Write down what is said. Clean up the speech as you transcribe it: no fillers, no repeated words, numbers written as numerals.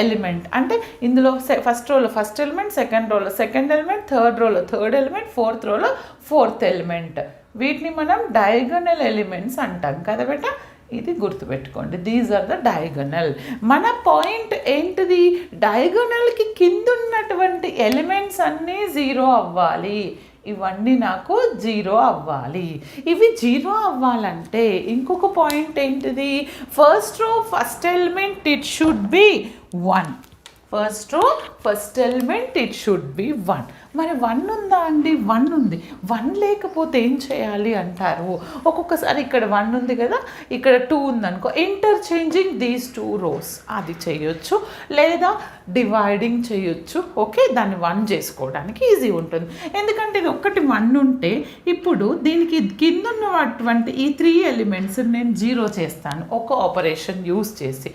Element అంటే ఇందులో first రోలో ఫస్ట్ ఎలిమెంట్, సెకండ్ రోలో సెకండ్ ఎలిమెంట్, థర్డ్ రోలో థర్డ్ ఎలిమెంట్, ఫోర్త్ రోలో ఫోర్త్ ఎలిమెంట్. వీటిని మనం డయాగోనల్ ఎలిమెంట్స్ అంటాం కదా బేట. ఇది గుర్తుపెట్టుకోండి, దీస్ ఆర్ ద డయాగోనల్. మన పాయింట్ ఏంటిది, డయాగోనల్కి కింద ఉన్నటువంటి ఎలిమెంట్స్ అన్నీ 0 అవ్వాలి. ఇవన్నీ నాకు 0 అవ్వాలి. ఇవి 0 అవ్వాలంటే ఇంకొక పాయింట్ ఏంటిది, first row first element it should be 1. First row first element it should be 1. మరి 1 ఉందా అండి? 1 ఉంది. 1 లేకపోతే ఏం చేయాలి అంటారు. ఒక్కొక్కసారి ఇక్కడ 1 ఉంది కదా, ఇక్కడ 2 ఉందనుకో, ఇంటర్చేంజింగ్ దీస్ 2 రోస్ అది చేయొచ్చు, లేదా డివైడింగ్ చేయొచ్చు. ఓకే, దాన్ని 1 చేసుకోవడానికి ఈజీ ఉంటుంది. ఎందుకంటే ఇది ఒక్కటి 1 ఉంటే ఇప్పుడు దీనికి కింద ఉన్నటువంటి ఈ 3 ఎలిమెంట్స్ నేను 0 చేస్తాను ఒక ఆపరేషన్ యూస్ చేసి.